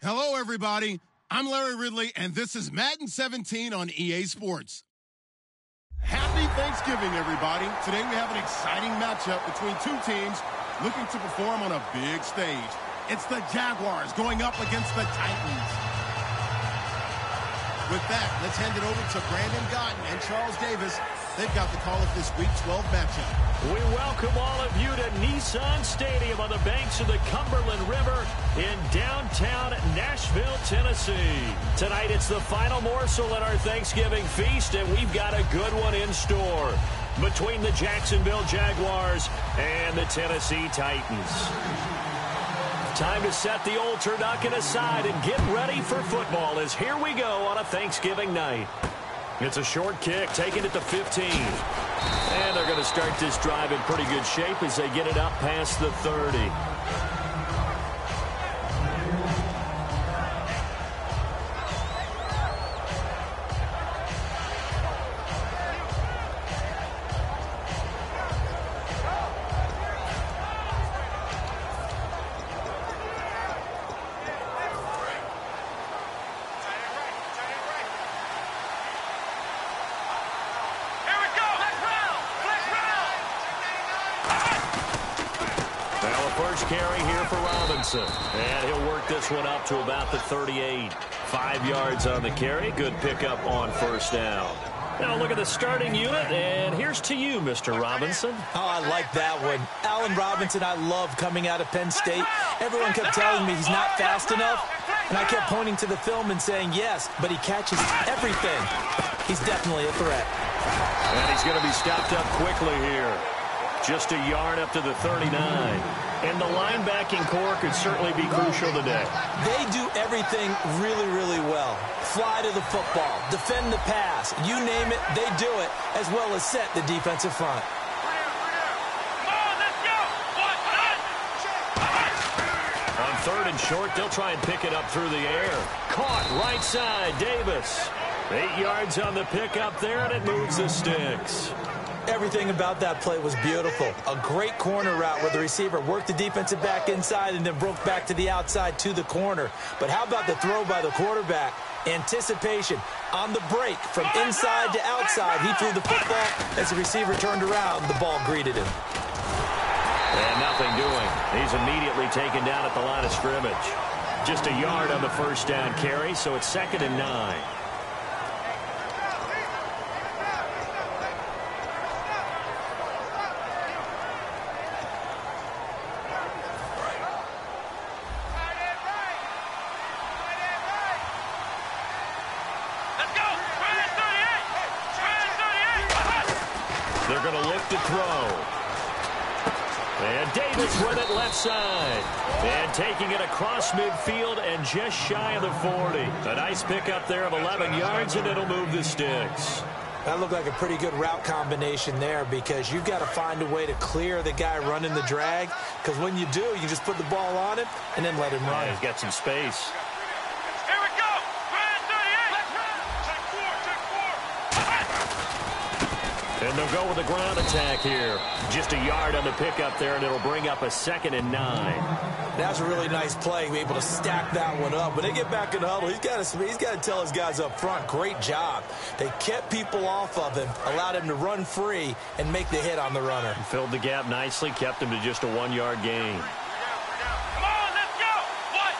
Hello, everybody. I'm Larry Ridley, and this is Madden 17 on EA Sports. Happy Thanksgiving, everybody. Today we have an exciting matchup between two teams looking to perform on a big stage. It's the Jaguars going up against the Titans. With that, let's hand it over to Brandon Gotten and Charles Davis. They've got the call of this Week 12 matchup. We welcome all of you to Nissan Stadium on the banks of the Cumberland River in downtown Nashville, Tennessee. Tonight it's the final morsel in our Thanksgiving feast, and we've got a good one in store between the Jacksonville Jaguars and the Tennessee Titans. Time to set the old turducken aside and get ready for football as here we go on a Thanksgiving night. It's a short kick, taken at the 15. And they're going to start this drive in pretty good shape as they get it up past the 30. First carry here for Robinson. And he'll work this one up to about the 38. 5 yards on the carry. Good pickup on first down. Now look at the starting unit, and here's to you, Mr. Robinson. Oh, I like that one. Allen Robinson, I love coming out of Penn State. Everyone kept telling me he's not fast enough, and I kept pointing to the film and saying yes, but he catches everything. He's definitely a threat. And he's going to be stopped up quickly here. Just a yard up to the 39. And the linebacking core could certainly be crucial today. They do everything really, really well. Fly to the football, defend the pass, you name it, they do it, as well as set the defensive front. On third and short, they'll try and pick it up through the air. Caught right side, Davis. 8 yards on the pickup there, and it moves the sticks. Everything about that play was beautiful. A great corner route where the receiver worked the defensive back inside and then broke back to the outside to the corner. But how about the throw by the quarterback? Anticipation on the break from inside to outside. He threw the football. As the receiver turned around, the ball greeted him. And nothing doing. He's immediately taken down at the line of scrimmage. Just a yard on the first down carry, so it's 2nd and 9. They're going to look to throw. And Davis with it left side. And taking it across midfield and just shy of the 40. A nice pickup there of 11 yards, and it'll move the sticks. That looked like a pretty good route combination there because you've got to find a way to clear the guy running the drag. Because when you do, you just put the ball on him and then let him run. Yeah, he's got some space. And they'll go with the ground attack here. Just a yard on the pickup there, and it'll bring up a 2nd and 9. That's a really nice play, be able to stack that one up. When they get back in the huddle, he's got to tell his guys up front, great job. They kept people off of him, allowed him to run free and make the hit on the runner. Filled the gap nicely, kept him to just a 1-yard gain. Come on, let's go! 1,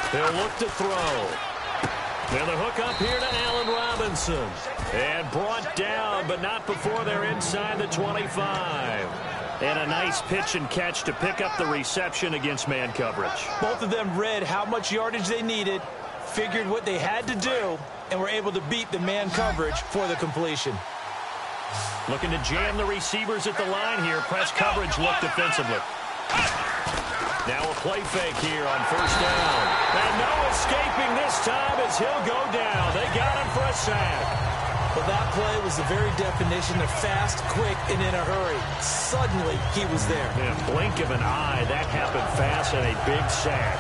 9. They'll look to throw. And the hook up here to Allen Robinson. And brought down, but not before they're inside the 25. And a nice pitch and catch to pick up the reception against man coverage. Both of them read how much yardage they needed, figured what they had to do, and were able to beat the man coverage for the completion. Looking to jam the receivers at the line here. Press coverage look defensively. Now a play fake here on first down. And no escaping this time as he'll go down. They got him for a sack. Well, that play was the very definition of fast, quick, and in a hurry. Suddenly, he was there. In a blink of an eye, that happened fast and a big sack.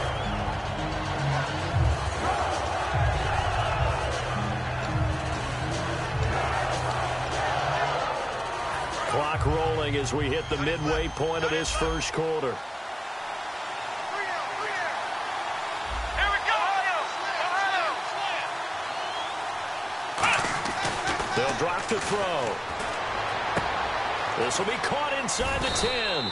Clock rolling as we hit the midway point of this first quarter. They'll drop to throw. This will be caught inside the 10.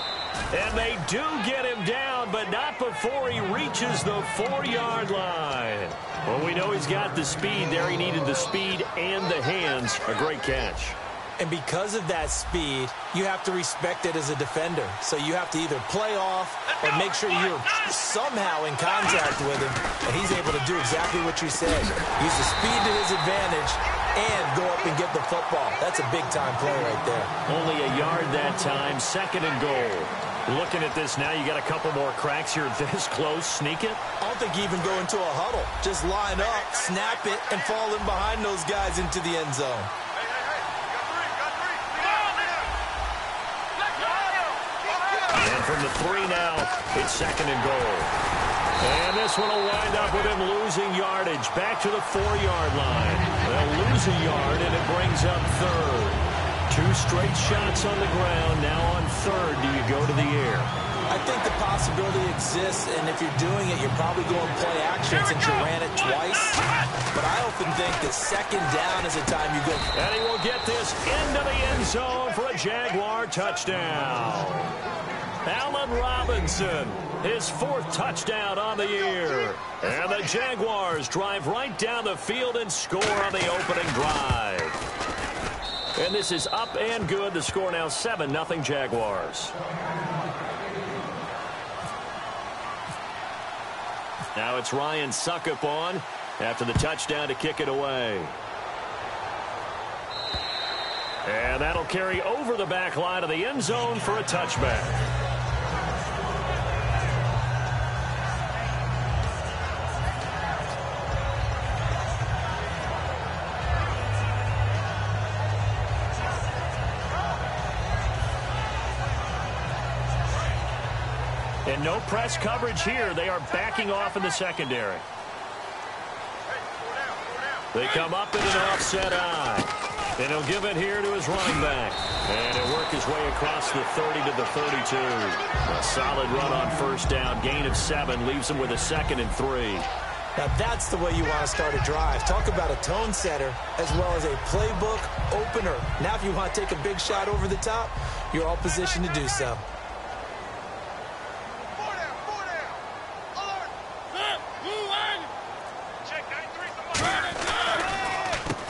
And they do get him down, but not before he reaches the 4-yard line. Well, we know he's got the speed there. He needed the speed and the hands. A great catch. And because of that speed, you have to respect it as a defender. So you have to either play off or make sure you're somehow in contact with him. And he's able to do exactly what you said. Use the speed to his advantage and go up and get the football. That's a big-time play right there. Only a yard that time, 2nd and goal. Looking at this now, you got a couple more cracks here this close. Sneak it? I don't think you even go into a huddle. Just line up, snap it, and fall in behind those guys into the end zone. And from the 3 now, it's 2nd and goal. And this one will wind up with him losing yardage. Back to the 4-yard line. They'll lose a yard, and it brings up 3rd. 2 straight shots on the ground. Now on 3rd, do you go to the air? I think the possibility exists, and if you're doing it, you're probably going play action since you ran it twice. But I often think that 2nd down is the time you go. And he will get this into the end zone for a Jaguar touchdown. Allen Robinson, his 4th touchdown on the year. And the Jaguars drive right down the field and score on the opening drive. And this is up and good. The score now 7-0 Jaguars. Now it's Ryan Suckup on after the touchdown to kick it away. And that'll carry over the back line of the end zone for a touchback. And no press coverage here. They are backing off in the secondary. They come up in an offset eye. And he'll give it here to his running back. And he'll work his way across the 30 to the 32. A solid run on 1st down. Gain of 7 leaves him with a 2nd and 3. Now that's the way you want to start a drive. Talk about a tone setter as well as a playbook opener. Now if you want to take a big shot over the top, you're all positioned to do so.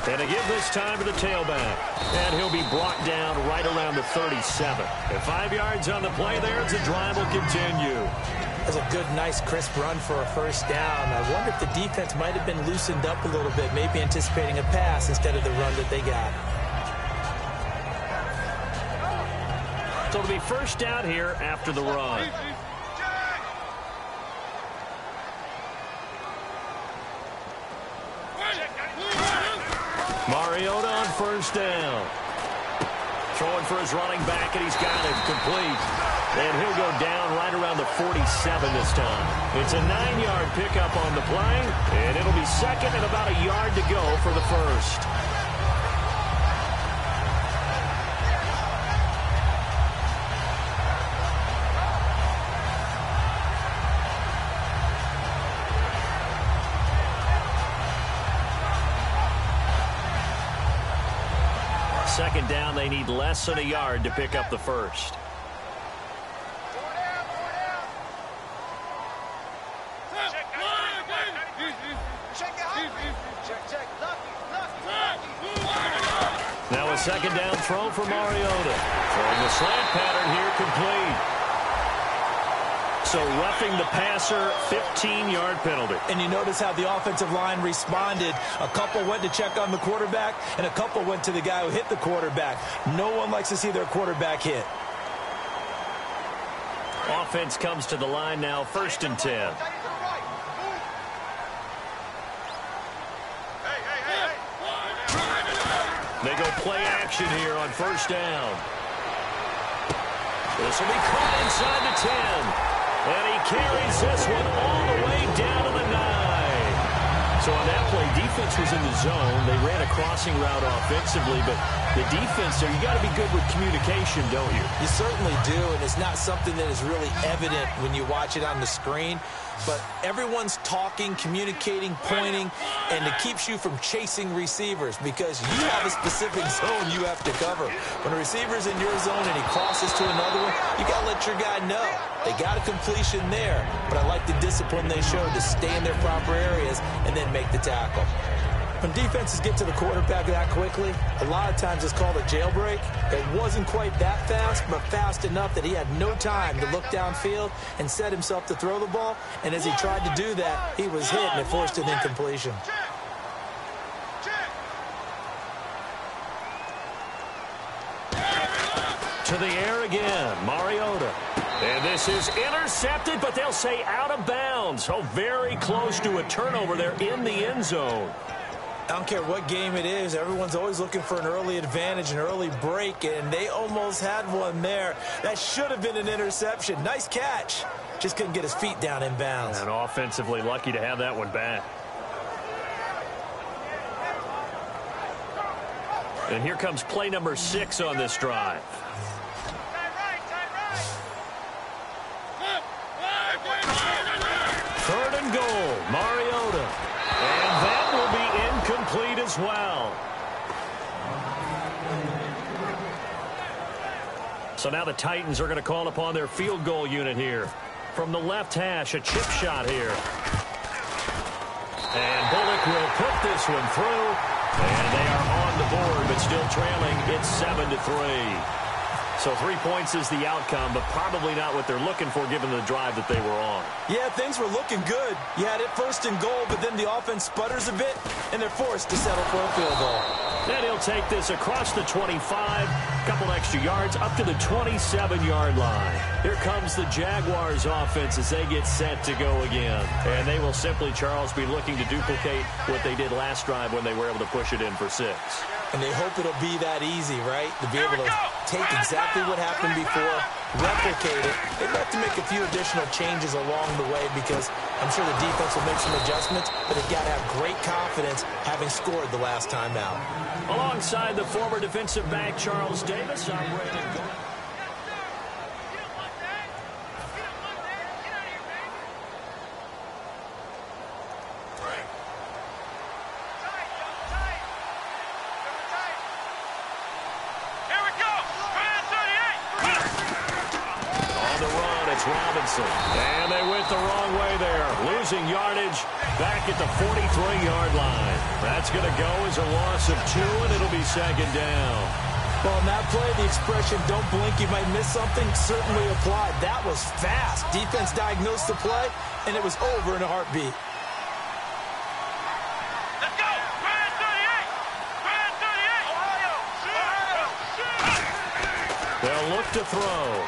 And to give this time to the tailback. And he'll be brought down right around the 37. At 5 yards on the play there, the drive will continue. That's a good, nice, crisp run for a 1st down. I wonder if the defense might have been loosened up a little bit, maybe anticipating a pass instead of the run that they got. So it'll be 1st down here after the run. Mariota on 1st down. Throwing for his running back, and he's got it complete. And he'll go down right around the 47 this time. It's a 9-yard pickup on the play, and it'll be 2nd and about a yard to go for the 1st. Second down, they need less than a yard to pick up the 1st. Now a 2nd down throw for Mariota. Throwing the slant pattern here complete. So roughing the passer, 15-yard penalty. And you notice how the offensive line responded. A couple went to check on the quarterback, and a couple went to the guy who hit the quarterback. No one likes to see their quarterback hit. Offense comes to the line now, 1st and 10. They go play action here on 1st down. This will be caught inside the 10. And he carries this one all the way down to the 9. So on that play, defense was in the zone. They ran a crossing route offensively, but The defense there, you got to be good with communication, don't you? You certainly do, and it's not something that is really evident when you watch it on the screen. But everyone's talking, communicating, pointing, and it keeps you from chasing receivers because you have a specific zone you have to cover. When a receiver's in your zone and he crosses to another one, you got to let your guy know. They got a completion there, but I like the discipline they showed to stay in their proper areas and then make the tackle. When defenses get to the quarterback that quickly, a lot of times it's called a jailbreak. It wasn't quite that fast, but fast enough that he had no time to look downfield and set himself to throw the ball. And as he tried to do that, he was hit and it forced an incompletion. To the air again, Mariota. And this is intercepted, but they'll say out of bounds. Oh, very close to a turnover there in the end zone. I don't care what game it is. Everyone's always looking for an early advantage, an early break, and they almost had one there. That should have been an interception. Nice catch. Just couldn't get his feet down in bounds. And offensively lucky to have that one back. And here comes play number 6 on this drive. Third and goal, Mariota. And that will be incomplete as well. So now the Titans are going to call upon their field goal unit here. From the left hash, a chip shot here. And Bullock will put this one through. And they are on the board, but still trailing. It's 7-3. So 3 points is the outcome, but probably not what they're looking for given the drive that they were on. Yeah, things were looking good. You had it first and goal, but then the offense sputters a bit, and they're forced to settle for a field goal. Then he'll take this across the 25, a couple extra yards, up to the 27-yard line. Here comes the Jaguars offense as they get set to go again. And they will simply, Charles, be looking to duplicate what they did last drive when they were able to push it in for 6. And they hope it'll be that easy, right? To be able to take exactly what happened before, replicate it. They'd have to make a few additional changes along the way because I'm sure the defense will make some adjustments, but they've got to have great confidence having scored the last time out. Alongside the former defensive back, Charles Davis, I'm Brandon Gold. Robinson. And they went the wrong way there. Losing yardage back at the 43-yard line. That's going to go as a loss of 2, and it'll be second down. Well, in that play, the expression, don't blink, you might miss something, certainly applied. That was fast. Defense diagnosed the play, and it was over in a heartbeat. Let's go! Grand 38! Grand 38! Ohio! They'll look to throw.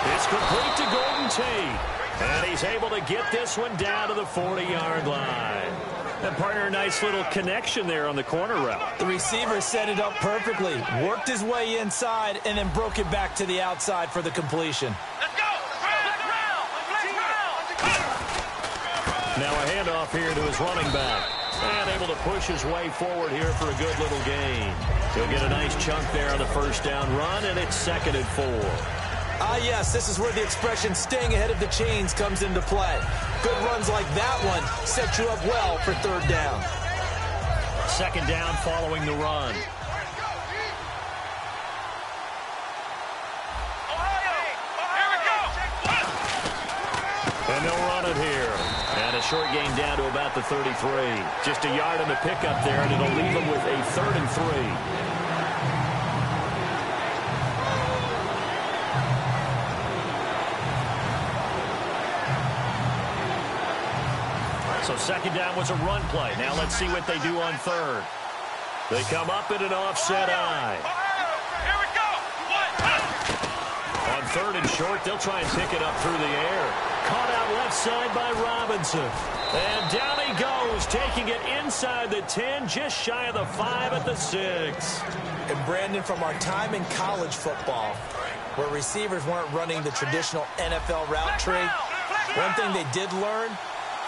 It's complete to Golden Tate. And he's able to get this one down to the 40-yard line. And partner, nice little connection there on the corner route. The receiver set it up perfectly, worked his way inside, and then broke it back to the outside for the completion. Let's go! Now a handoff here to his running back. And able to push his way forward here for a good little gain. He'll get a nice chunk there on the first down run, and it's 2nd and 4. Ah, yes, this is where the expression staying ahead of the chains comes into play. Good runs like that one set you up well for 3rd down. 2nd down following the run. And they'll run it here. And a short gain down to about the 33. Just a yard on the pickup there, and it'll leave them with a 3rd and 3. So 2nd down was a run play. Now let's see what they do on 3rd. They come up in an offset eye. Here we go! On 3rd and short, they'll try and pick it up through the air. Caught out left side by Robinson. And down he goes, taking it inside the 10, just shy of the 5 at the 6. And Brandon, from our time in college football, where receivers weren't running the traditional NFL route tree, one thing they did learn,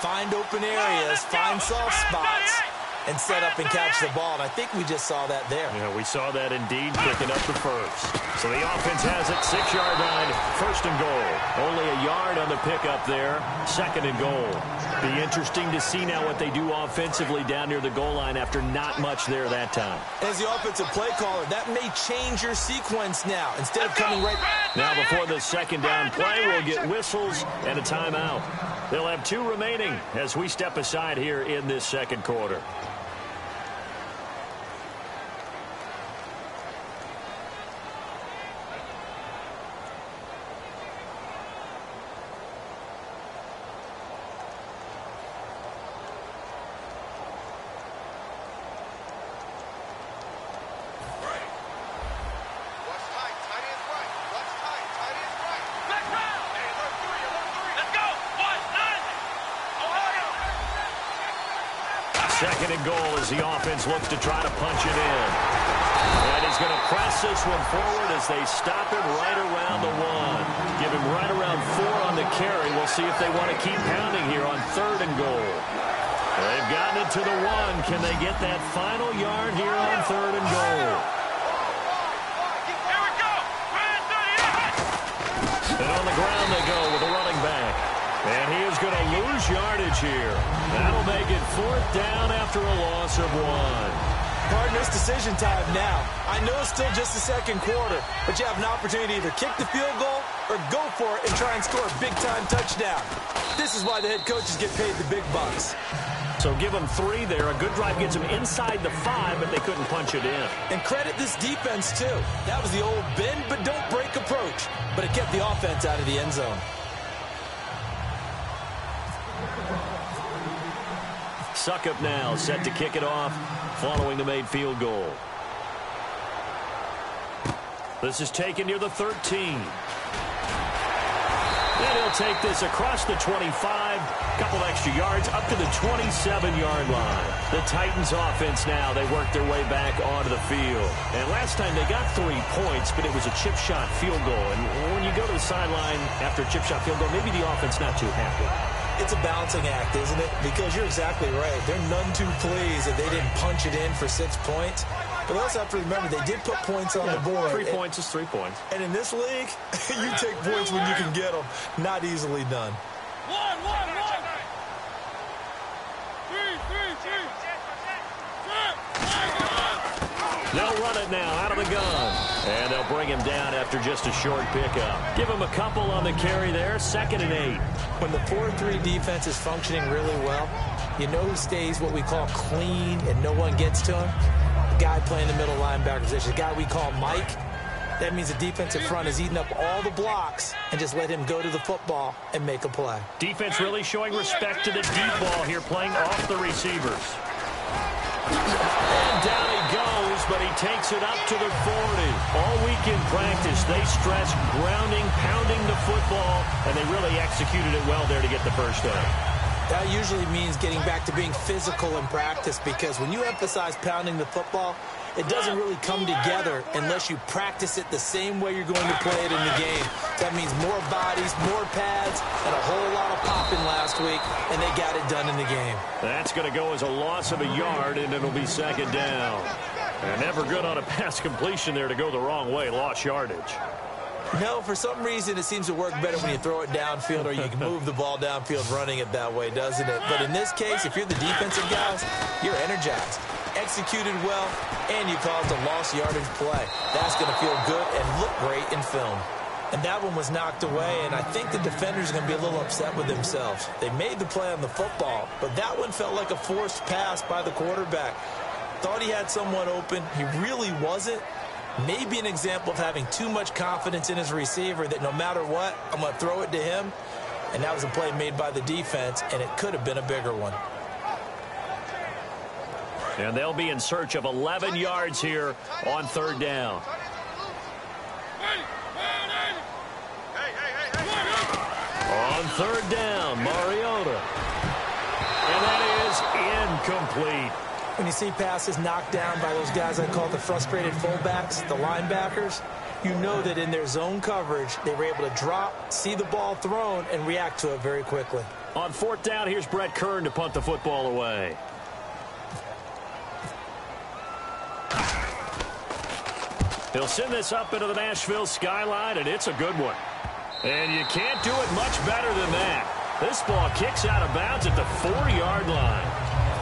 find open areas, find soft spots, and set up and catch the ball. And I think we just saw that there. Yeah, we saw that indeed, picking up the first. So the offense has it, 6-yard line, 1st and goal. Only a yard on the pickup there, 2nd and goal. Be interesting to see now what they do offensively down near the goal line after not much there that time. As the offensive play caller, that may change your sequence now. Instead of coming right... Now before the 2nd down play, we'll get whistles and a timeout. They'll have 2 remaining as we step aside here in this 2nd quarter. Second and goal as the offense looks to try to punch it in. And he's going to press this one forward as they stop him right around the 1. Give him right around 4 on the carry. We'll see if they want to keep pounding here on 3rd and goal. They've gotten it to the 1. Can they get that final yard here on 3rd and goal? Here we go. And on the ground they go with a running back. And he is going to lose yardage here. That'll make it 4th down after a loss of 1. Partners, decision time now. I know it's still just the 2nd quarter, but you have an opportunity to either kick the field goal or go for it and try and score a big-time touchdown. This is why the head coaches get paid the big bucks. So give them 3 there. A good drive gets them inside the 5, but they couldn't punch it in. And credit this defense, too. That was the old bend but don't break approach, but it kept the offense out of the end zone. Suckup now set to kick it off following the made field goal. This is taken near the 13. And he'll take this across the 25, couple extra yards up to the 27-yard line. The Titans offense now, they work their way back onto the field. And last time they got 3 points, but it was a chip shot field goal. And when you go to the sideline after a chip shot field goal, maybe the offense not too happy. It's a balancing act, isn't it? Because you're exactly right. They're none too pleased that they didn't punch it in for 6 points. But also have to remember, they did put points on the board. 3 points is 3 points. And in this league, you take points when you can get them. Not easily done. One. 3. They'll run it now out of the gun. And they'll bring him down after just a short pickup. Give him a couple on the carry there, 2nd and 8. When the 4-3 defense is functioning really well, you know who stays what we call clean and no one gets to him? The guy playing the middle linebacker position, the guy we call Mike. That means the defensive front is eating up all the blocks and just let him go to the football and make a play. Defense really showing respect to the deep ball here, playing off the receivers. And down he goes, but he takes it up to the 40. All week in practice, they stress grounding, pounding the football, and they really executed it well there to get the first down. That usually means getting back to being physical in practice, because when you emphasize pounding the football, it doesn't really come together unless you practice it the same way you're going to play it in the game. That means more bodies, more pads, and a whole lot of popping last week, and they got it done in the game. That's going to go as a loss of a yard, and it'll be 2nd down. And never good on a pass completion there to go the wrong way, lost yardage. No, for some reason it seems to work better when you throw it downfield or you can move the ball downfield running it that way, doesn't it? But in this case, if you're the defensive guys, you're energized, executed well, and you caused a lost yardage play. That's going to feel good and look great in film. And that one was knocked away, and I think the defenders are going to be a little upset with themselves. They made the play on the football, but that one felt like a forced pass by the quarterback. Thought he had someone open. He really wasn't. Maybe an example of having too much confidence in his receiver that no matter what, I'm going to throw it to him. And that was a play made by the defense, and it could have been a bigger one. And they'll be in search of 11 yards here on 3rd down. On 3rd down, Mariota. And that is incomplete. When you see passes knocked down by those guys I call the frustrated fullbacks, the linebackers, you know that in their zone coverage, they were able to drop, see the ball thrown, and react to it very quickly. On 4th down, here's Brett Kern to punt the football away. He'll send this up into the Nashville skyline, and it's a good one. And you can't do it much better than that. This ball kicks out of bounds at the 4-yard line.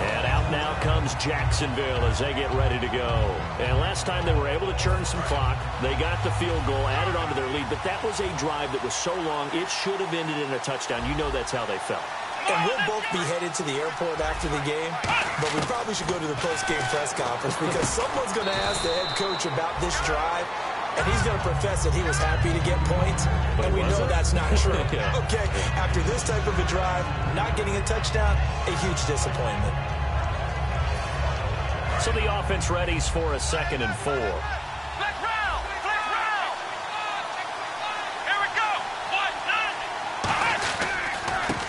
And out now comes Jacksonville as they get ready to go. And last time they were able to churn some clock. They got the field goal, added on to their lead. But that was a drive that was so long, it should have ended in a touchdown. You know that's how they felt. And we'll both be headed to the airport after the game, but we probably should go to the post-game press conference because someone's going to ask the head coach about this drive, and he's going to profess that he was happy to get points, and we know that's not true. Yeah. Okay, after this type of a drive, not getting a touchdown, a huge disappointment. So the offense readies for a 2nd and 4. Flick round! Flick round! Here we go!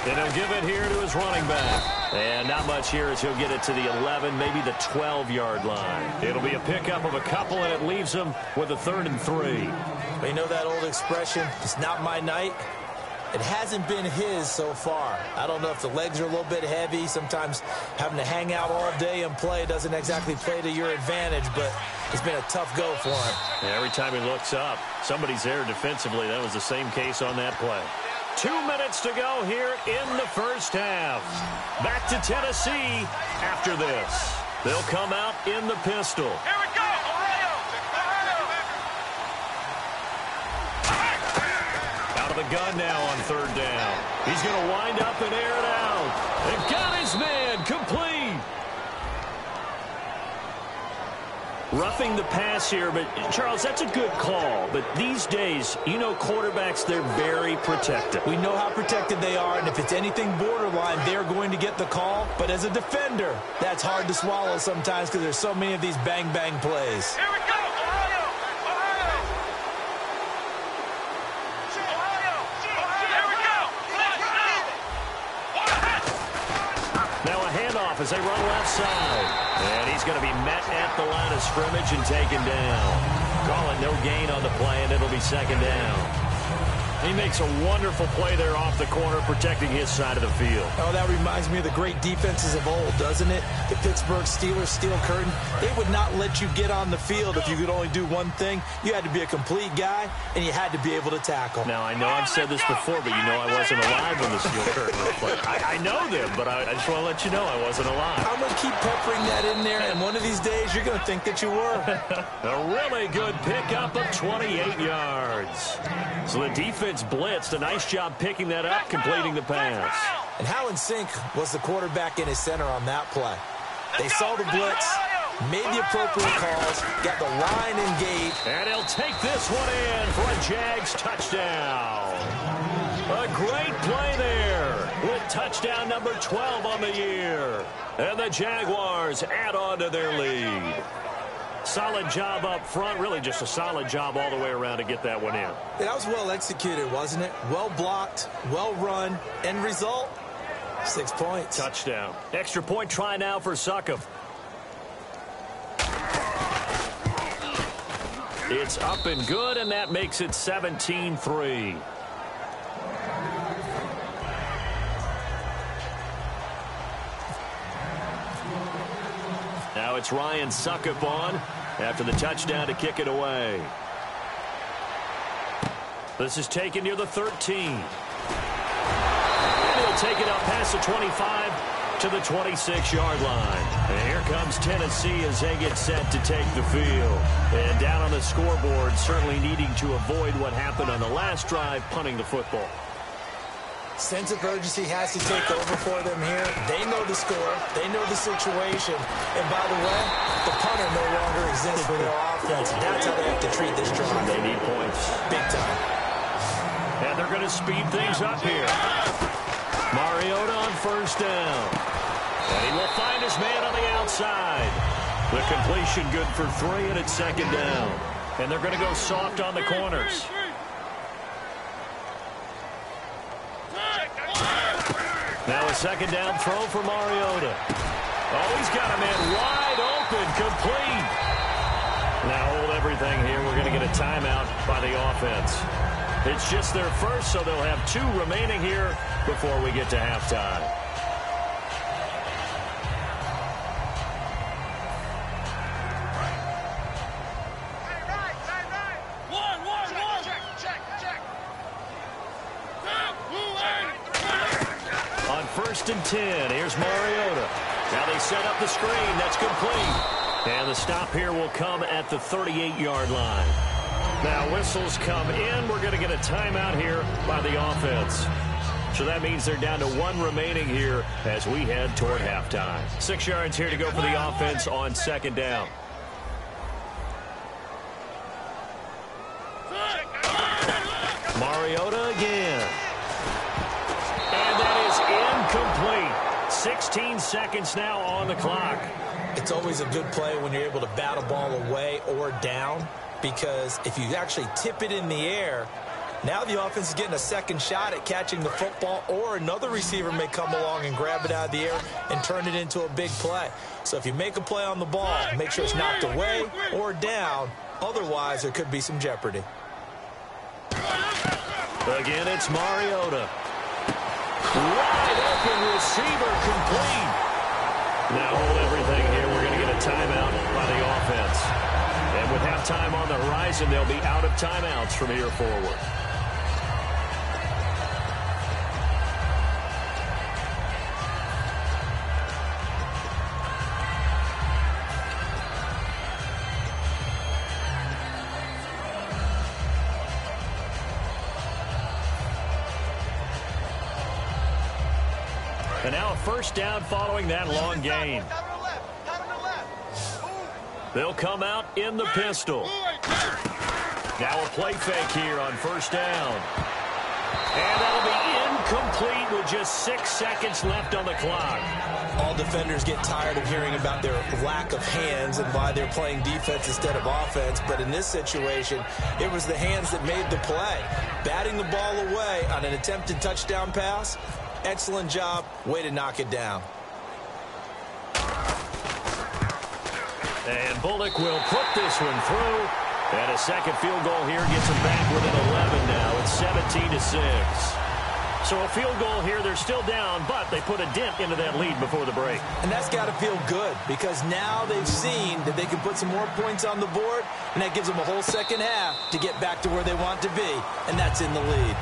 And he'll give it here to his running back. And not much here as he'll get it to the 11, maybe the 12-yard line. It'll be a pickup of a couple, and it leaves him with a 3rd and 3. Well, you know that old expression, it's not my night? It hasn't been his so far. I don't know if the legs are a little bit heavy. Sometimes having to hang out all day and play doesn't exactly play to your advantage, but it's been a tough go for him. And every time he looks up, somebody's there defensively. That was the same case on that play. 2 minutes to go here in the first half. Back to Tennessee after this. They'll come out in the pistol. Here we go! Ohio! Out of the gun now on 3rd down. He's going to wind up and air it out. And got his man complete. Roughing the pass here, but Charles, that's a good call. But these days, you know quarterbacks, they're very protective. We know how protected they are, and if it's anything borderline, they're going to get the call. But as a defender, that's hard to swallow sometimes because there's so many of these bang-bang plays. Here we go! Ohio! Ohio! Ohio! Here we go! Now a handoff as they run left side. And he's going to be met at the line of scrimmage and taken down. Call it no gain on the play, and it'll be 2nd down. He makes a wonderful play there off the corner, protecting his side of the field. Oh, that reminds me of the great defenses of old, doesn't it? The Pittsburgh Steelers steel curtain. They would not let you get on the field if you could only do one thing. You had to be a complete guy, and you had to be able to tackle. Now, I know I've said this before, but you know I wasn't alive when the steel curtain was played. I know them, but I just want to let you know I wasn't alive. I'm going to keep peppering that in there, and one of these days you're going to think that you were. A really good pickup of 28 yards. So the defense blitzed. A nice job picking that up, completing the pass. And how in sync was the quarterback in his center on that play? They saw the blitz, made the appropriate calls, got the line engaged. And he'll take this one in for a Jags touchdown. A great play there with touchdown number 12 on the year. And the Jaguars add on to their lead. Solid job up front, really just a solid job all the way around to get that one in. That was well executed, wasn't it? Well blocked, well run, end result, 6 points. Touchdown. Extra point try now for Suckup. It's up and good, and that makes it 17-3. Now it's Ryan Suckup on after the touchdown to kick it away. This is taken near the 13. And he'll take it up past the 25 to the 26-yard line. And here comes Tennessee as they get set to take the field. And down on the scoreboard, certainly needing to avoid what happened on the last drive, punting the football. Sense of urgency has to take over for them here. They know the score. They know the situation. And by the way, the punter no longer exists for their offense. That's how they have to treat this drive. They need points. Big time. And they're going to speed things up here. Mariota on 1st down. And he will find his man on the outside. The completion good for 3, and it's 2nd down. And they're going to go soft on the corners. Now a 2nd down throw for Mariota. Oh, he's got a man wide open, complete. Now hold everything here. We're going to get a timeout by the offense. It's just their first, so they'll have 2 remaining here before we get to halftime. 1st and 10. Here's Mariota. Now they set up the screen. That's complete. And the stop here will come at the 38-yard line. Now whistles come in. We're going to get a timeout here by the offense. So that means they're down to 1 remaining here as we head toward halftime. 6 yards here to go for the offense on 2nd down. Mariota again. And that is incomplete. 16 seconds now on the clock. It's always a good play when you're able to bat a ball away or down, because if you actually tip it in the air, now the offense is getting a second shot at catching the football, or another receiver may come along and grab it out of the air and turn it into a big play. So if you make a play on the ball, make sure it's knocked away or down. Otherwise, there could be some jeopardy. Again, it's Mariota. Wide open receiver, complete. Now hold everything here. We're going to get a timeout by the offense. And with halftime on the horizon, they'll be out of timeouts from here forward. And now a first down following that long gain. They'll come out in the pistol. Now a play fake here on 1st down. And that'll be incomplete with just 6 seconds left on the clock. All defenders get tired of hearing about their lack of hands and why they're playing defense instead of offense. But in this situation, it was the hands that made the play. Batting the ball away on an attempted touchdown pass. Excellent job. Way to knock it down. And Bullock will put this one through. And a second field goal here gets them back within 11 now. It's 17-6. So a field goal here, they're still down, but they put a dent into that lead before the break. And that's got to feel good, because now they've seen that they can put some more points on the board, and that gives them a whole second half to get back to where they want to be, and that's in the lead.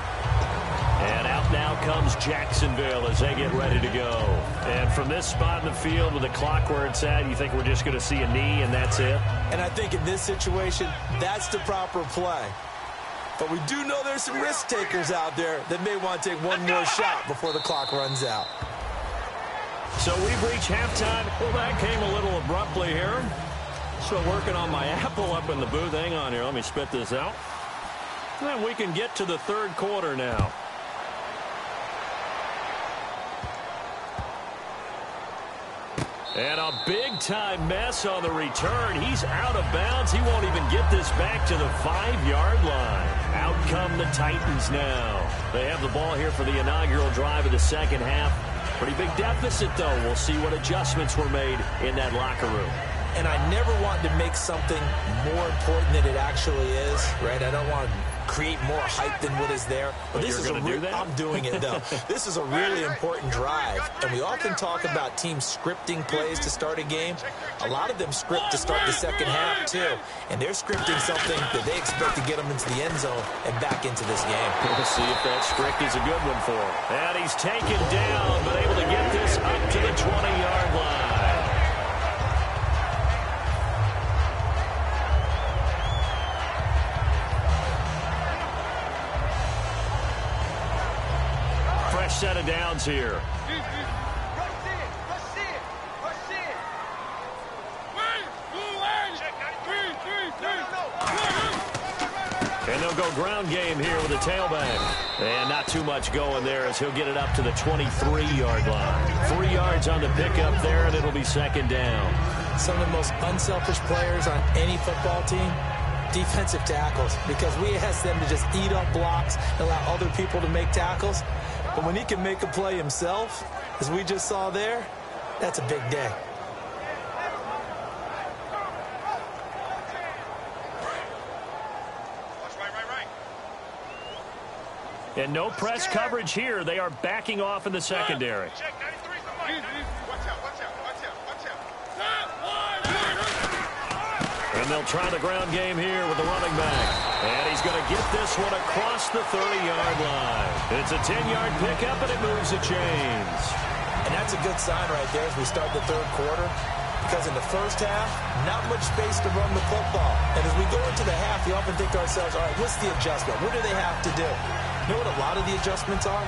And out now comes Jacksonville as they get ready to go. And from this spot in the field with the clock where it's at, you think we're just going to see a knee and that's it? And I think in this situation, that's the proper play. But we do know there's some risk takers out there that may want to take one more shot before the clock runs out. So we've reached halftime. Well, that came a little abruptly here. Still working on my apple up in the booth. Hang on here. Let me spit this out. And we can get to the 3rd quarter now. And a big-time mess on the return. He's out of bounds. He won't even get this back to the 5-yard line. Out come the Titans now. They have the ball here for the inaugural drive of the second half. Pretty big deficit, though. We'll see what adjustments were made in that locker room. And I never want to make something more important than it actually is, right? I don't want to create more hype than what is there. But this is I'm doing it, though. This is a really important drive. And we often talk about teams scripting plays to start a game. A lot of them script to start the second half, too. And they're scripting something that they expect to get them into the end zone and back into this game. We'll see if that script is a good one for him. And he's taken down, but able to get this up to the 20-yard line. Set of downs here. And they'll go ground game here with a tailback. And not too much going there as he'll get it up to the 23-yard line. 3 yards on the pickup there, and it'll be 2nd down. Some of the most unselfish players on any football team, defensive tackles, because we ask them to just eat up blocks and allow other people to make tackles. But when he can make a play himself, as we just saw there, that's a big day. And no press coverage here. They are backing off in the secondary. And they'll try the ground game here with the running back. And he's going to get this one across the 30-yard line. It's a 10-yard pickup, and it moves the chains. And that's a good sign right there as we start the third quarter, because in the first half, not much space to run the football. And as we go into the half, we often think to ourselves, all right, what's the adjustment? What do they have to do? You know what a lot of the adjustments are?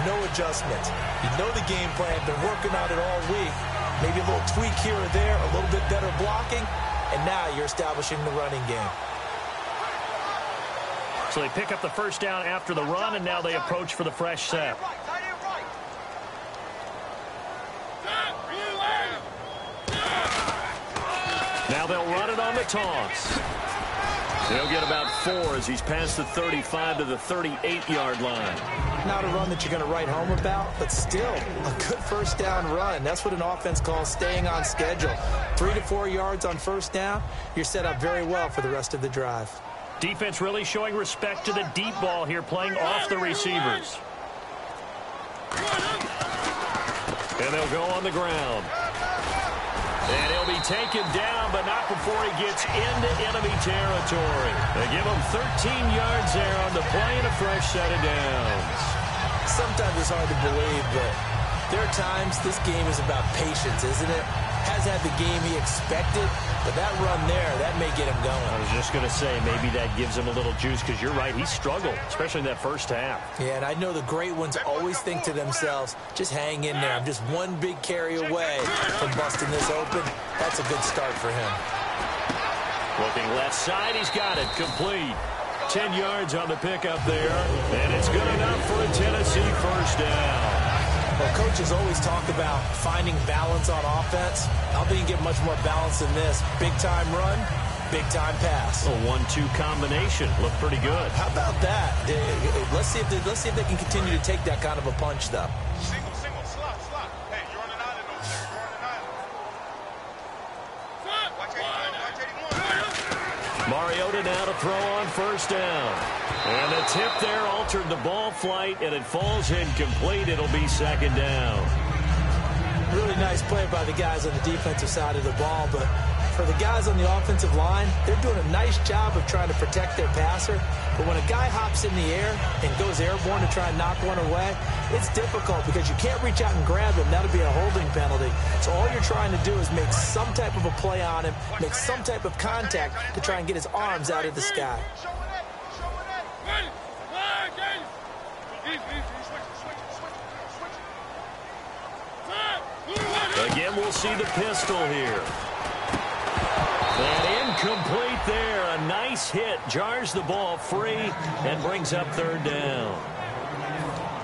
No adjustments. You know the game plan. Been working on it all week. Maybe a little tweak here or there, a little bit better blocking, and now you're establishing the running game. So they pick up the first down after the run, and now they approach for the fresh set. Now they'll run it on the toss. He'll get about 4 as he's past the 35 to the 38-yard line. Not a run that you're going to write home about, but still a good first down run. That's what an offense calls staying on schedule. 3 to 4 yards on first down, you're set up very well for the rest of the drive. Defense really showing respect to the deep ball here, playing off the receivers. And they'll go on the ground. And he'll be taken down, but not before he gets into enemy territory. They give him 13 yards there on the play and a fresh set of downs. Sometimes it's hard to believe, but there are times this game is about patience, isn't it? Has had the game he expected, but that run there, that may get him going. I was just going to say, maybe that gives him a little juice, because you're right, he struggled, especially in that first half. Yeah, and I know the great ones always think to themselves, just hang in there. I'm just one big carry away from busting this open. That's a good start for him. Looking left side, he's got it, complete. 10 yards on the pickup there, and it's good enough for a Tennessee first down. Well, coaches always talk about finding balance on offense. I'll be get much more balance than this. Big-time run, big-time pass. A 1-2 combination. Looked pretty good. How about that? Let's see if they can continue to take that kind of a punch, though. Single, slot. Hey, you're on an island over there. You're on an island. Watch 81. Mariota now to throw on first down. And the tip there altered the ball flight, and it falls incomplete. It'll be second down. Really nice play by the guys on the defensive side of the ball, but for the guys on the offensive line, they're doing a nice job of trying to protect their passer. But when a guy hops in the air and goes airborne to try and knock one away, it's difficult because you can't reach out and grab him. That'll be a holding penalty. So all you're trying to do is make some type of a play on him, make some type of contact to try and get his arms out of the sky. Again, we'll see the pistol here. And incomplete there. A nice hit. Jars the ball free and brings up third down.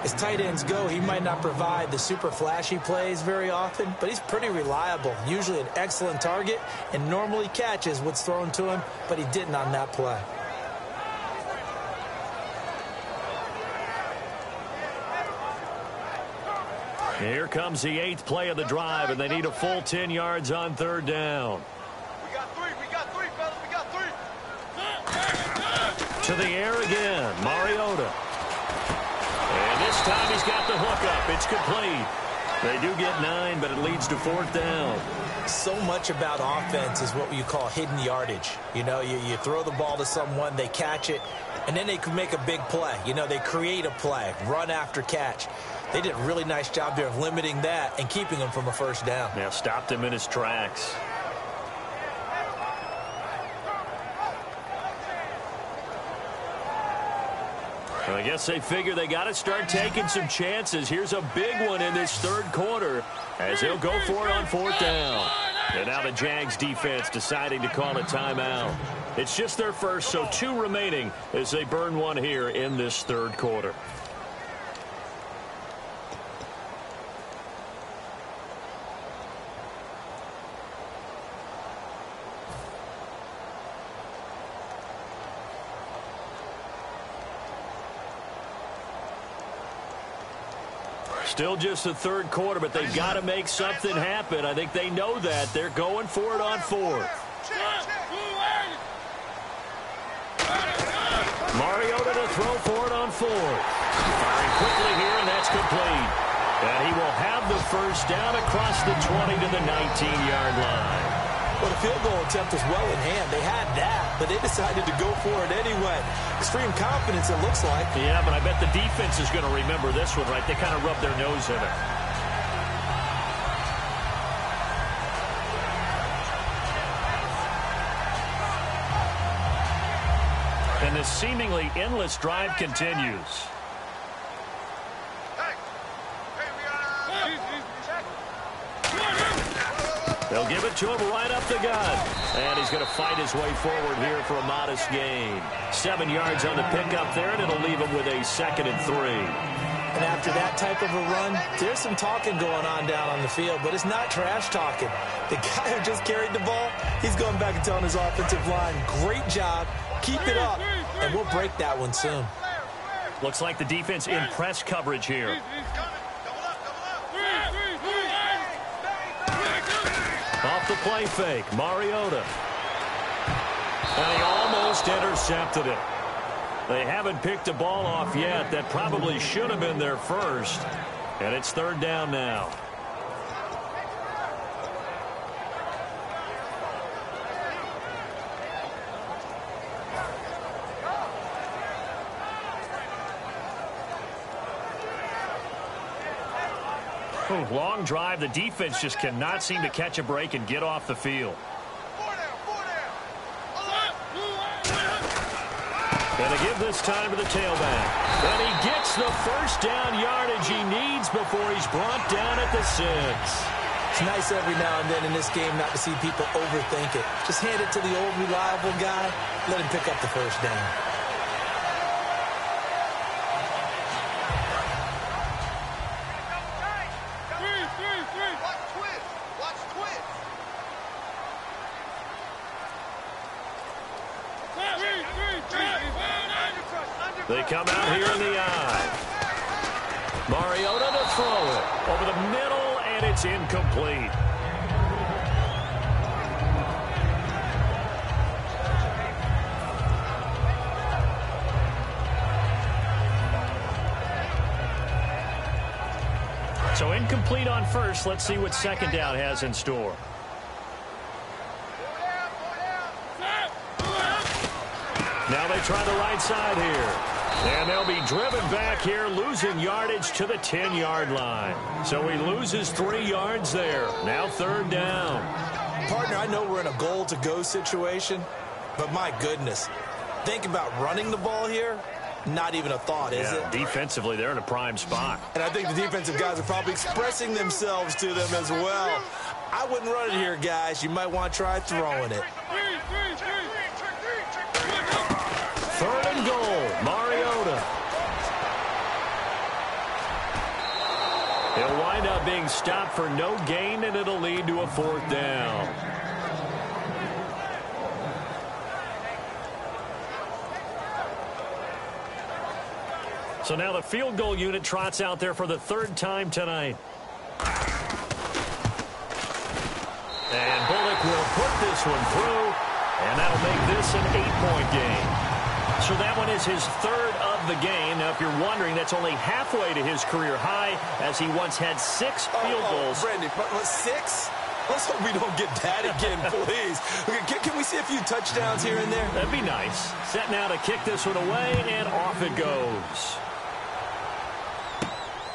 As tight ends go, he might not provide the super flashy plays very often, but he's pretty reliable. Usually an excellent target and normally catches what's thrown to him, but he didn't on that play. Here comes the 8th play of the drive, and they need a full 10 yards on third down. We got three, fellas. We got three. To the air again, Mariota. And this time he's got the hookup. It's complete. They do get 9, but it leads to fourth down. So much about offense is what you call hidden yardage. You know, you throw the ball to someone, they catch it, and then they can make a big play. You know, they create a play, run after catch. They did a really nice job there of limiting that and keeping him from a first down. Now stopped him in his tracks. Well, I guess they figure they got to start taking some chances. Here's a big one in this third quarter as he'll go for it on fourth down. And now the Jags defense deciding to call a timeout. It's just their first, so 2 remaining as they burn one here in this third quarter. Still just the third quarter, but they've got to make something happen. I think they know that. They're going for it on fourth. Mariota to throw for it on fourth. Firing quickly here, and that's complete. And he will have the first down across the 20 to the 19-yard line. Well, the field goal attempt was well in hand. They had that, but they decided to go for it anyway. Extreme confidence, it looks like. Yeah, but I bet the defense is going to remember this one, right? They kind of rubbed their nose in it. And this seemingly endless drive continues. They'll give it to him right up the gut. And he's going to fight his way forward here for a modest gain. 7 yards on the pickup there, and it'll leave him with a 2nd and 3. And after that type of a run, there's some talking going on down on the field, but it's not trash talking. The guy who just carried the ball, he's going back and telling his offensive line, great job, keep it up, and we'll break that one soon. Looks like the defense in press coverage here. Off the play fake, Mariota. And he almost intercepted it. They haven't picked a ball off yet. That probably should have been their first. And it's 3rd down now. Long drive. The defense just cannot seem to catch a break and get off the field. And they give this time to the tailback. And he gets the first down yardage he needs before he's brought down at the 6. It's nice every now and then in this game not to see people overthink it. Just hand it to the old reliable guy. Let him pick up the first down. They come out here in the eye. Mariota to throw it over the middle, and it's incomplete. So incomplete on first. Let's see what 2nd down has in store. Now they try the right side here. And they'll be driven back here, losing yardage to the 10-yard line. So he loses 3 yards there. Now 3rd down. Partner, I know we're in a goal-to-go situation, but my goodness, think about running the ball here. Not even a thought, is it? Defensively, they're in a prime spot. And I think the defensive guys are probably expressing themselves to them as well. I wouldn't run it here, guys. You might want to try throwing it. 3rd and goal, Mariota. He'll wind up being stopped for no gain, and it'll lead to a 4th down. So now the field goal unit trots out there for the 3rd time tonight. And Bullock will put this one through, and that'll make this an 8-point game. So that one is his 3rd of the game. Now, if you're wondering, that's only halfway to his career high, as he once had 6 field goals. Brandon, 6? Let's hope we don't get that again, please. Can we see a few touchdowns here and there? That'd be nice. Set now to kick this one away, and off it goes.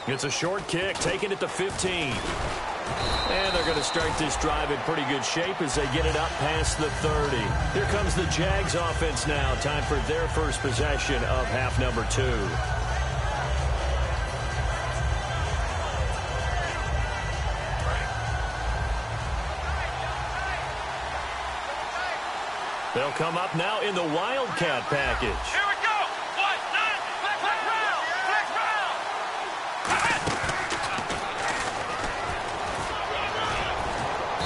It's a short kick, taking it to 15. And they're going to start this drive in pretty good shape as they get it up past the 30. Here comes the Jags offense now. Time for their first possession of half number 2. They'll come up now in the Wildcat package. Here we go. 1-9. Flex round.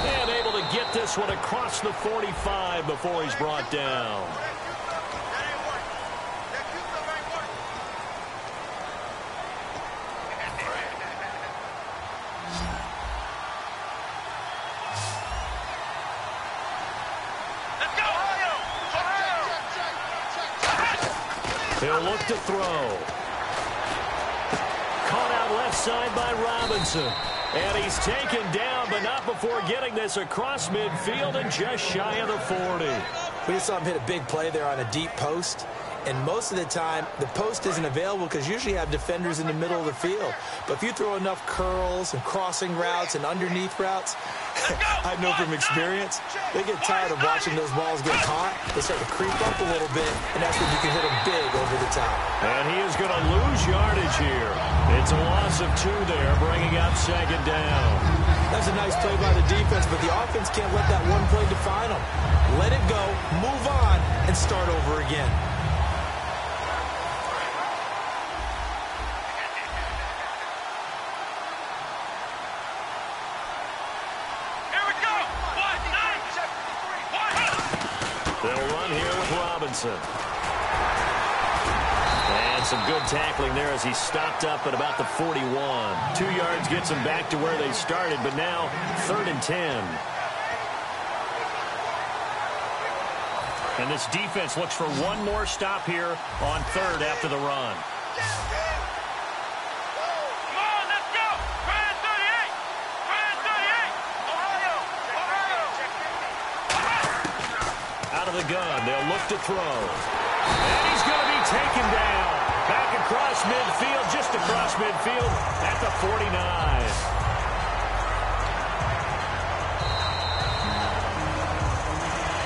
And able to get this one across the 45 before he's brought down. He'll look to throw. Caught out left side by Robinson. And he's taken down, but not before getting this across midfield and just shy of the 40. We just saw him hit a big play there on a deep post. And most of the time, the post isn't available because usually you have defenders in the middle of the field. But if you throw enough curls and crossing routes and underneath routes, I know from experience, they get tired of watching those balls get caught. They start to creep up a little bit, and that's when you can hit them big over the top. And he is going to lose yardage here. It's a loss of 2 there, bringing up second down. That's a nice play by the defense, but the offense can't let that one play define them. Let it go, move on, and start over again. They'll run here with Robinson. And some good tackling there as he stopped up at about the 41. 2 yards gets him back to where they started, but now 3rd and 10. And this defense looks for one more stop here on 3rd after the run. The gun. They'll look to throw. And he's going to be taken down. Back across midfield, just across midfield at the 49.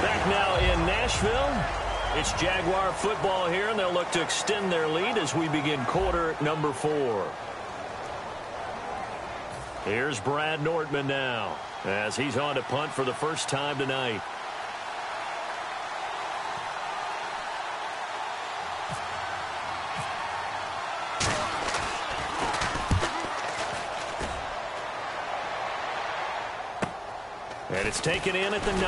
Back now in Nashville. It's Jaguar football here, and they'll look to extend their lead as we begin quarter number 4. Here's Brad Nordman now as he's on to punt for the first time tonight. And it's taken in at the 9.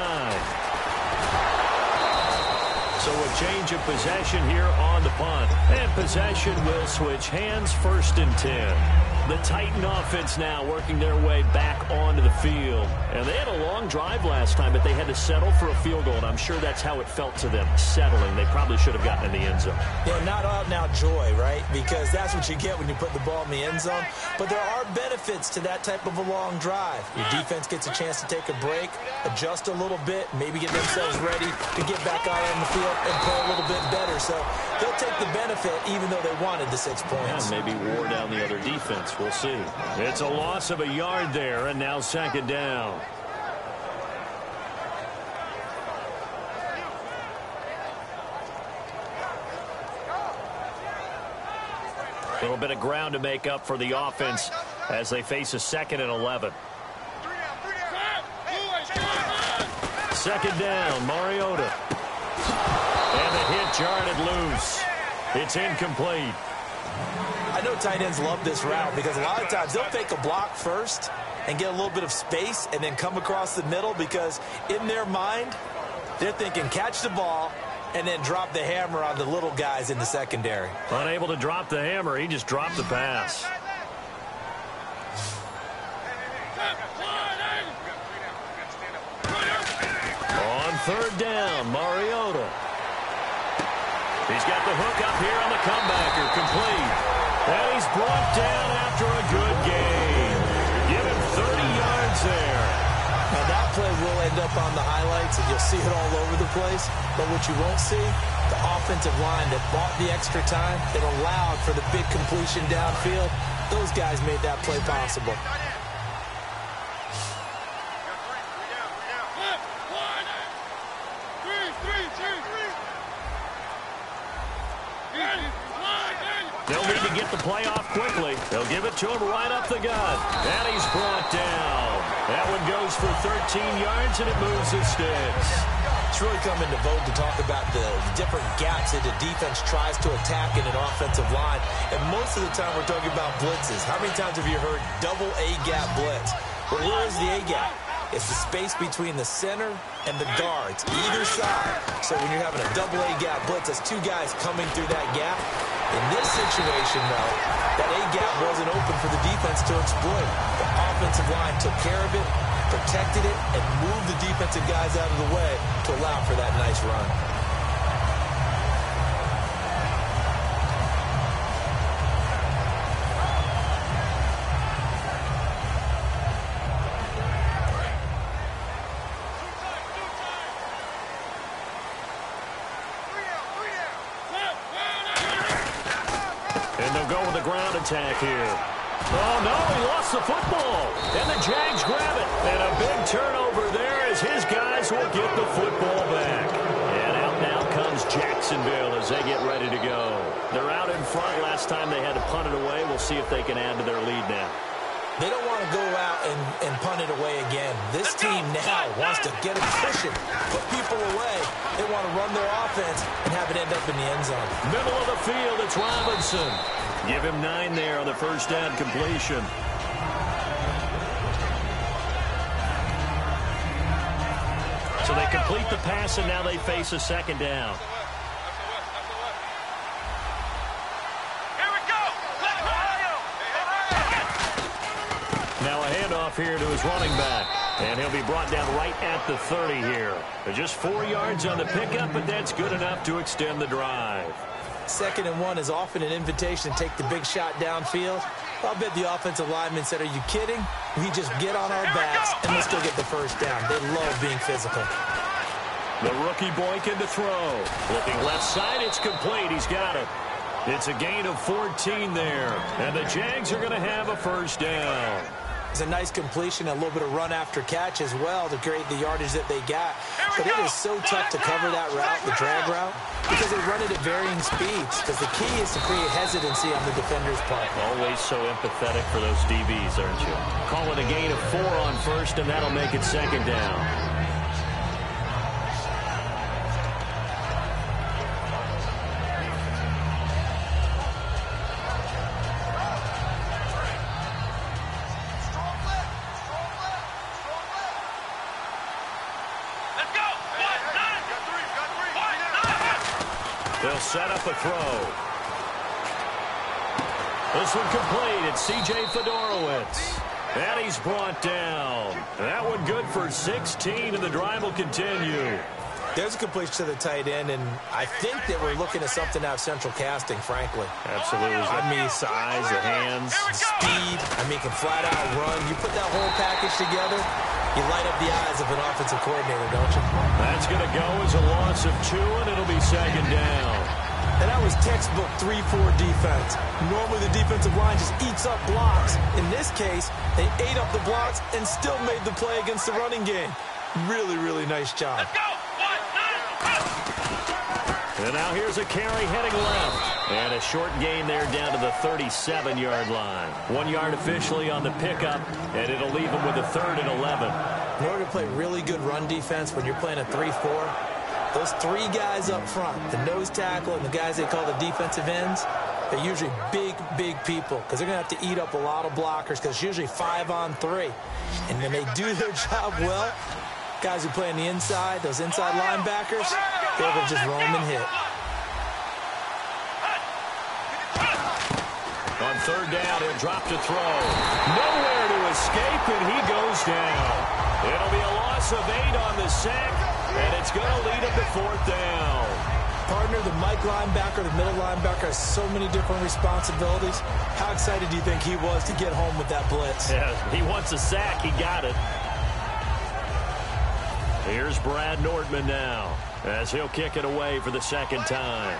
So a change of possession here on the punt. And possession will switch hands, 1st and 10. The Titan offense now working their way back onto the field. And they had a long drive last time, but they had to settle for a field goal. And I'm sure that's how it felt to them, settling. They probably should have gotten in the end zone. Yeah, not out now joy, right? Because that's what you get when you put the ball in the end zone. But there are benefits to that type of a long drive. Your defense gets a chance to take a break, adjust a little bit, maybe get themselves ready to get back out on the field and play a little bit better. So they'll take the benefit even though they wanted the 6 points. And maybe wore down the other defense. We'll see. It's a loss of a yard there, and now 2nd down. A little bit of ground to make up for the offense as they face a 2nd and 11. 2nd down, Mariota. And the hit jarred it loose. It's incomplete. I know tight ends love this route because a lot of times they'll fake a block first and get a little bit of space and then come across the middle because in their mind, they're thinking catch the ball and then drop the hammer on the little guys in the secondary. Unable to drop the hammer, he just dropped the pass. On 3rd down, Mariota. He's got the hook up here on the comebacker, complete. And he's brought down after a good game. Give him 30 yards there. Now that play will end up on the highlights, and you'll see it all over the place. But what you won't see, the offensive line that bought the extra time, that allowed for the big completion downfield, those guys made that play possible. They'll need to get the play off quickly. They'll give it to him right up the gut. And he's brought down. That one goes for 13 yards, and it moves the sticks. It's really come into vogue to talk about the different gaps that the defense tries to attack in an offensive line. And most of the time we're talking about blitzes. How many times have you heard double A-gap blitz? Well, where is the A-gap? It's the space between the center and the guards, either side. So when you're having a double A-gap blitz, that's 2 guys coming through that gap. In this situation, though, that A-gap wasn't open for the defense to exploit. The offensive line took care of it, protected it, and moved the defensive guys out of the way to allow for that nice run. they'll go with the ground attack here. Oh, no, he lost the football. And the Jags grab it. And a big turnover there as his guys will get the football back. And out now comes Jacksonville as they get ready to go. They're out in front. Last time they had to punt it away. We'll see if they can add to their lead now. They don't want to go out and punt it away again. This team now wants to get a cushion, put people away. They want to run their offense and have it end up in the end zone. Middle of the field, it's Robinson. Give him 9 there on the first down completion. So they complete the pass, and now they face a second down. Now a handoff here to his running back. And he'll be brought down right at the 30 here. They're just 4 yards on the pickup, but that's good enough to extend the drive. 2nd and 1 is often an invitation to take the big shot downfield. I'll bet the offensive lineman said, are you kidding? We just get on our backs and let's go get the first down. They love being physical. The rookie Boykin to throw. Looking left side, it's complete. He's got it. It's a gain of 14 there. And the Jags are going to have a first down. It's a nice completion, a little bit of run after catch as well to create the yardage that they got. But it is so tough to cover that route, the drag route, because they run it at varying speeds. Because the key is to create hesitancy on the defender's part. Always so empathetic for those DBs, aren't you? Call it a gain of 4 on first, and that'll make it second down. They'll set up a throw. This one complete. It's C.J. Fedorowicz. And he's brought down. That one good for 16, and the drive will continue. There's a completion to the tight end, and I think that we're looking at something out of central casting, frankly. Absolutely. I mean, size, the hands, speed. I mean, can flat out run. You put that whole package together, you light up the eyes of an offensive coordinator, don't you? That's going to go as a loss of 2, and it'll be second down. And that was textbook 3-4 defense. Normally the defensive line just eats up blocks. In this case, they ate up the blocks and still made the play against the running game. Really, really nice job. Let's go! And now here's a carry heading left. And a short gain there down to the 37-yard line. 1 yard officially on the pickup, and it'll leave them with a 3rd and 11. In order to play really good run defense when you're playing a 3-4, those 3 guys up front, the nose tackle and the guys they call the defensive ends, they're usually big, big people because they're going to have to eat up a lot of blockers because it's usually 5 on 3. And when they do their job well, guys who play on the inside, those inside linebackers, they're able to just roam and hit. On 3rd down, he'll drop to throw. Nowhere to escape, and he goes down. It'll be a loss of 8 on the sack, and it's going to lead him to 4th down. Partner, the Mike linebacker, the middle linebacker has so many different responsibilities. How excited do you think he was to get home with that blitz? Yeah, he wants a sack. He got it. Here's Brad Nordman now as he'll kick it away for the 2nd time.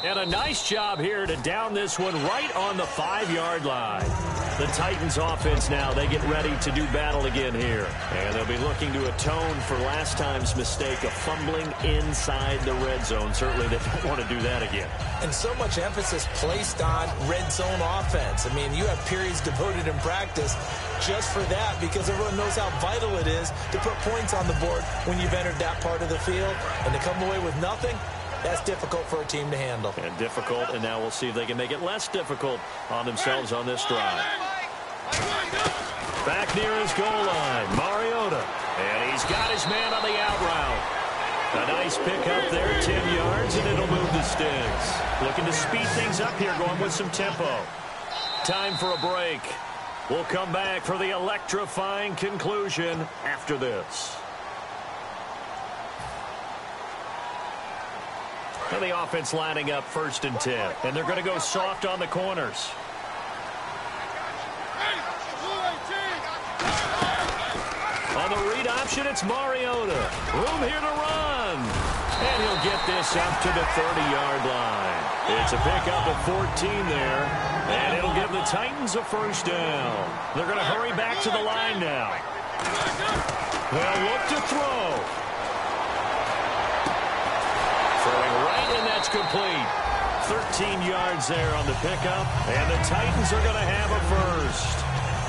And a nice job here to down this one right on the 5-yard line. The Titans offense now, they get ready to do battle again here. And they'll be looking to atone for last time's mistake of fumbling inside the red zone. Certainly they don't want to do that again. And so much emphasis placed on red zone offense. I mean, you have periods devoted in practice just for that because everyone knows how vital it is to put points on the board when you've entered that part of the field. And to come away with nothing, that's difficult for a team to handle. And difficult, and now we'll see if they can make it less difficult on themselves on this drive. Back near his goal line, Mariota. And he's got his man on the out route. A nice pickup there, 10 yards, and it'll move the sticks. Looking to speed things up here, going with some tempo. Time for a break. We'll come back for the electrifying conclusion after this. And the offense lining up 1st and 10. And they're going to go soft on the corners. On the read option, it's Mariota. Room here to run. And he'll get this up to the 30-yard line. It's a pickup of 14 there. And it'll give the Titans a 1st down. They're going to hurry back to the line now. They'll look to throw. Throwing right, and that's complete. 13 yards there on the pickup. And the Titans are going to have a 1st.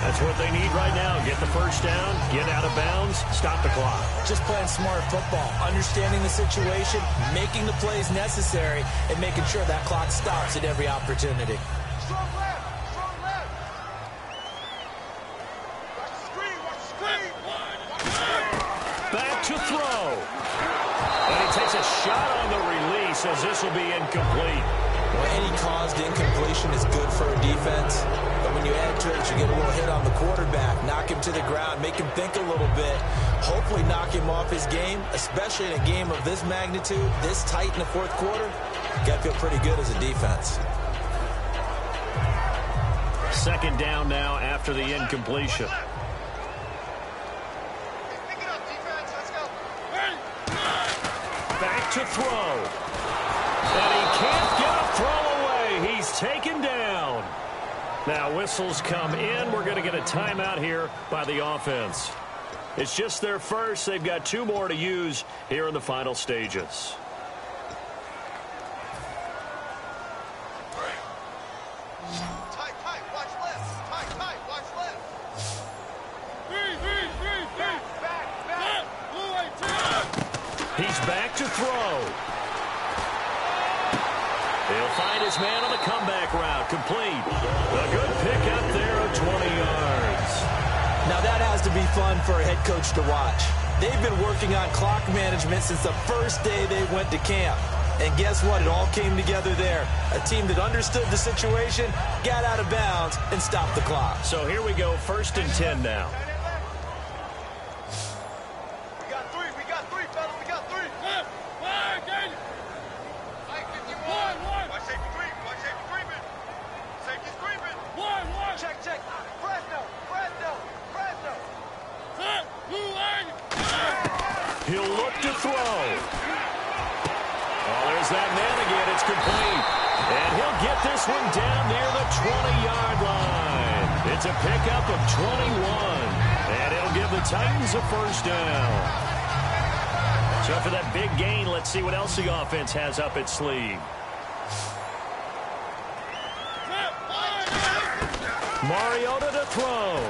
That's what they need right now. Get the 1st down, get out of bounds, stop the clock. Just playing smart football, understanding the situation, making the plays necessary, and making sure that clock stops at every opportunity. Strong left. Strong left. Watch the screen. Watch the screen. Back to throw. And he takes a shot on the release as this will be incomplete. Well, any caused incompletion is good for a defense. But when you add to it, you get a little hit on the quarterback, knock him to the ground, make him think a little bit, hopefully knock him off his game, especially in a game of this magnitude, this tight in the 4th quarter. You got to feel pretty good as a defense. 2nd down now after the incompletion. Pick it up, defense. Let's go. Back to throw. And he can't get a throw away. He's taken down. Now whistles come in. We're going to get a timeout here by the offense. It's just their 1st. They've got 2 more to use here in the final stages. Tight. Watch left. Tight. Watch left. Back. He's back to throw. He'll find his man on the comeback route. Complete. A good pickup there of 20 yards. Now that has to be fun for a head coach to watch. They've been working on clock management since the first day they went to camp. And guess what? It all came together there. A team that understood the situation, got out of bounds, and stopped the clock. So here we go, 1st and 10 now. We got three, fellas. We got 3. Watch safety creeping. Safety's creeping. Check. Fresno. He'll look to throw. Oh, there's that man again. It's complete. And he'll get this one down near the 20-yard line. It's a pickup of 21. And it'll give the Titans a 1st down. So for that big gain, let's see what else the offense has up its sleeve. Mariota to throw.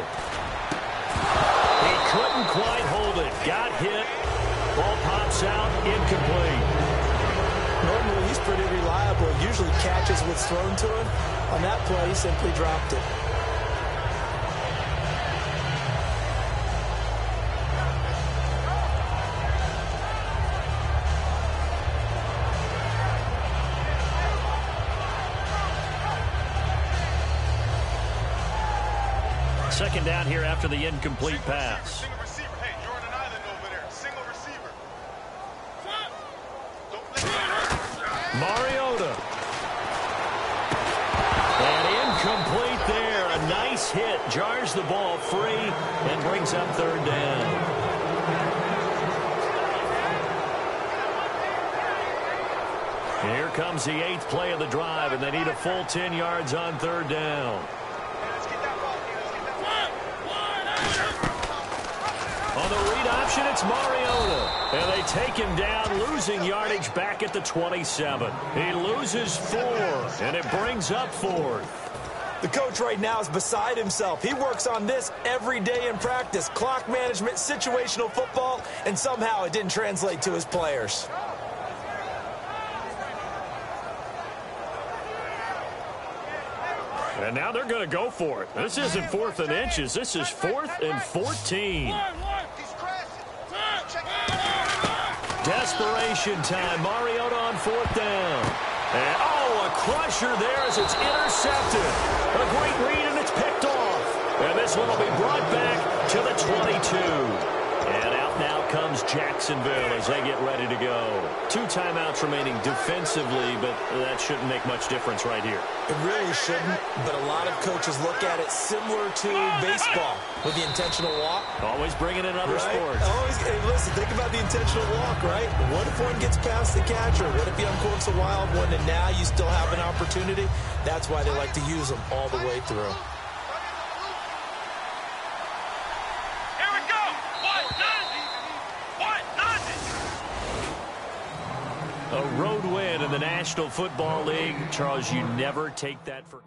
He couldn't quite hold it. Got hit. Ball pops out. Incomplete. Normally, he's pretty reliable. Usually catches what's thrown to him. On that play, he simply dropped it. Second down here after the incomplete pass. Single receiver. Hey, you're on an island over there. Single receiver. Mariota. And incomplete there. A nice hit. Jars the ball free and brings up 3rd down. Here comes the 8th play of the drive, and they need a full 10 yards on 3rd down. On the read option, it's Mariota. And they take him down, losing yardage back at the 27. He loses 4, and it brings up 4th. The coach right now is beside himself. He works on this every day in practice. Clock management, situational football, and somehow it didn't translate to his players. And now they're going to go for it. This isn't 4th and inches. This is 4th and 14. Desperation time. Mariota on 4th down. And, oh, a crusher there as it's intercepted. A great read, and it's picked off. And this one will be brought back to the 22. And out Now comes Jacksonville as they get ready to go. 2 timeouts remaining defensively, but that shouldn't make much difference right here. It really shouldn't, but a lot of coaches look at it similar to baseball with the intentional walk. Always bringing in other right? sports. Always, hey, listen, think about the intentional walk, right? What if one gets past the catcher? What if he uncorks a wild one and now you still have an opportunity? That's why they like to use them all the way through. Here we go. What does it? What does it? A road win in the National Football League. Charles, you never take that for